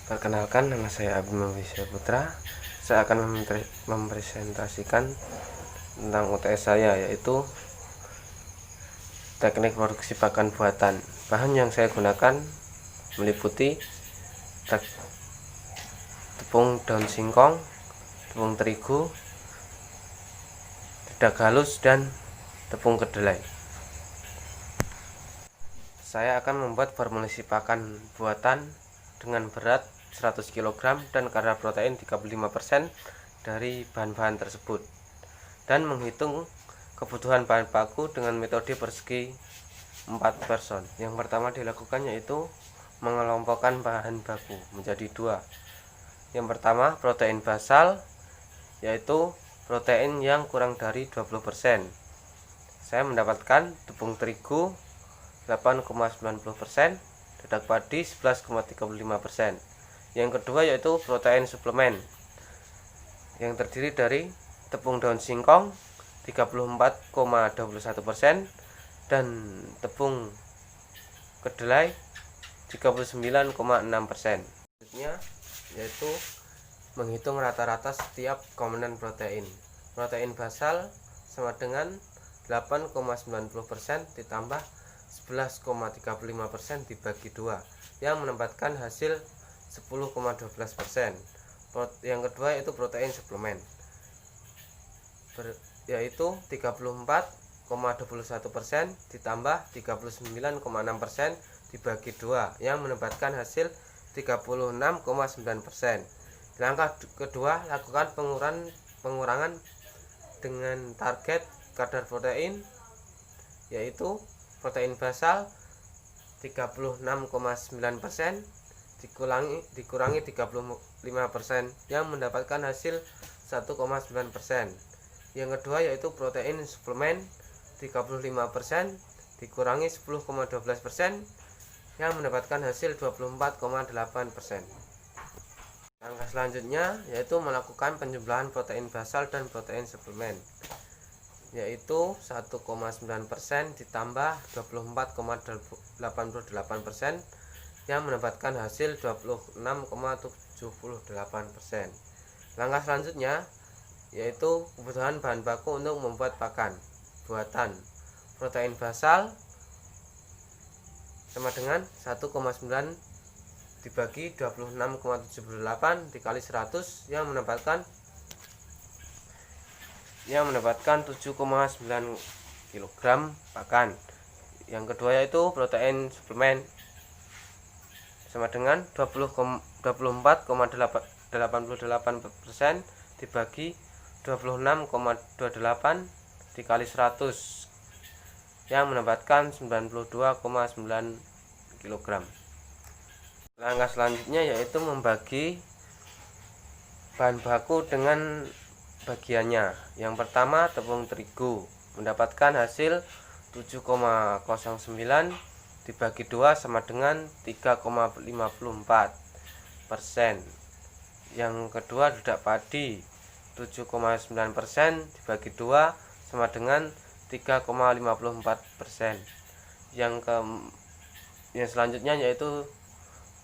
Perkenalkan, nama saya Abimah Wisya Putra. Saya akan mempresentasikan tentang UTS saya, yaitu teknik produksi pakan buatan. Bahan yang saya gunakan meliputi tepung daun singkong, tepung terigu, dedak halus, dan tepung kedelai. Saya akan membuat formulasi pakan buatan dengan berat 100 kg dan kadar protein 35% dari bahan-bahan tersebut, dan menghitung kebutuhan bahan baku dengan metode persegi 4 person. Yang pertama dilakukan yaitu mengelompokkan bahan baku menjadi dua. Yang pertama, protein basal, yaitu protein yang kurang dari 20%. Saya mendapatkan tepung terigu 8,90%, dedak padi 11,35%. Yang kedua yaitu protein suplemen yang terdiri dari tepung daun singkong 34,21% dan tepung kedelai 39,6%. Selanjutnya yaitu menghitung rata-rata setiap komponen protein. Protein basal sama dengan 8,90% ditambah 11,35% dibagi 2 yang menempatkan hasil 10,12%. Yang kedua yaitu protein suplemen, yaitu 34,21% ditambah 39,6% dibagi 2 yang menempatkan hasil 36,9%. Langkah kedua, lakukan pengurangan dengan target kadar protein, yaitu protein basal 36,9% dikurangi 35% yang mendapatkan hasil 1,9%. Yang kedua yaitu protein suplemen 35% dikurangi 10,12% yang mendapatkan hasil 24,8%. Langkah selanjutnya yaitu melakukan penjumlahan protein basal dan protein suplemen, yaitu 1,9% ditambah 24,88% yang mendapatkan hasil 26,78%. Langkah selanjutnya yaitu kebutuhan bahan baku untuk membuat pakan buatan. Protein basal sama dengan 1,9 dibagi 26,78 dikali 100 yang mendapatkan 7,9 kg pakan. Yang kedua yaitu protein suplemen sama dengan 24,88% dibagi 26,28 dikali 100 yang mendapatkan 92,9 kg. Langkah selanjutnya yaitu membagi bahan baku dengan bagiannya. Yang pertama, tepung terigu mendapatkan hasil 7,09 dibagi 2 sama dengan 3,54%. Yang kedua, dedak padi 7,9% dibagi 2 sama dengan 3,54%. Yang selanjutnya yaitu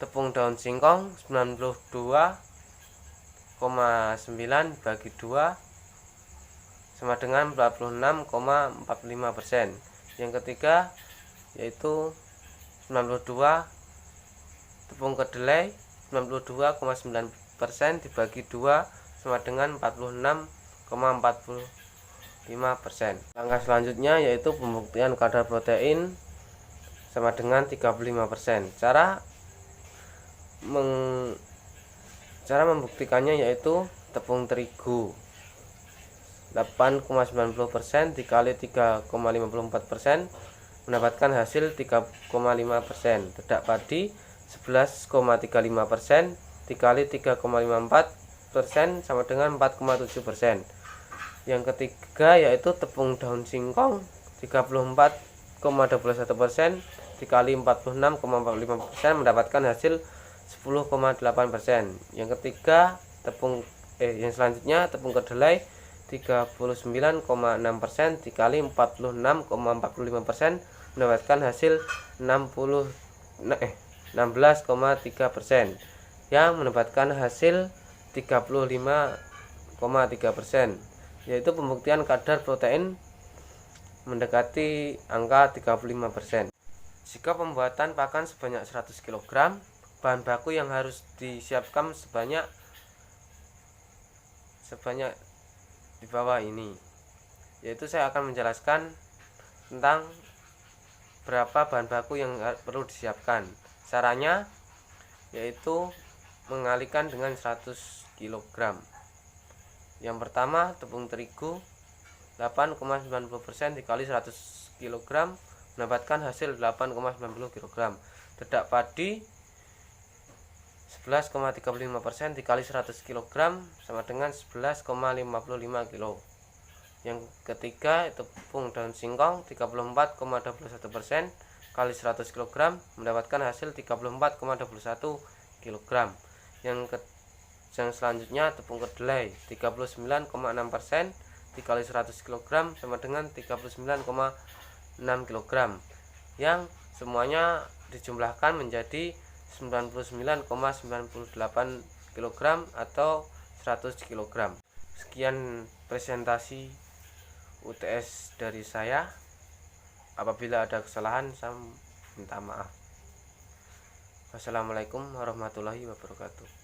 tepung daun singkong 92,9 bagi 2 sama dengan 46,45%. Yang ketiga yaitu 92 tepung kedelai 92,9% dibagi 2 sama dengan 46,45%. Langkah selanjutnya yaitu pembuktian kadar protein sama dengan 35%. Cara membuktikannya yaitu tepung terigu 8,90% dikali 3,54% mendapatkan hasil 3,5%. Dedak padi 11,35% dikali 3,54% sama dengan 4,7%. Yang ketiga yaitu tepung daun singkong 34,21% dikali 46,45% mendapatkan hasil 10,8%. Yang ketiga yang selanjutnya tepung kedelai 39,6% dikali 46,45% mendapatkan hasil 16,3%. yang mendapatkan hasil 35,3%, yaitu pembuktian kadar protein mendekati angka 35%. Jika pembuatan pakan sebanyak 100 kg, bahan baku yang harus disiapkan sebanyak di bawah ini, yaitu saya akan menjelaskan tentang berapa bahan baku yang perlu disiapkan. Caranya yaitu mengalihkan dengan 100 kg. Yang pertama, tepung terigu 8,90% dikali 100 kg mendapatkan hasil 8,90 kg. Dedak padi 11,35% dikali 100 kg sama dengan 11,55 kg. Yang ketiga, tepung daun singkong 34,21% kali 100 kg mendapatkan hasil 34,21 kg. Yang selanjutnya, tepung kedelai 39,6% dikali 100 kg sama dengan 39,6 kg, yang semuanya dijumlahkan menjadi 99,98 kg atau 100 kg. Sekian presentasi UTS dari saya. Apabila ada kesalahan, saya minta maaf. Wassalamualaikum warahmatullahi wabarakatuh.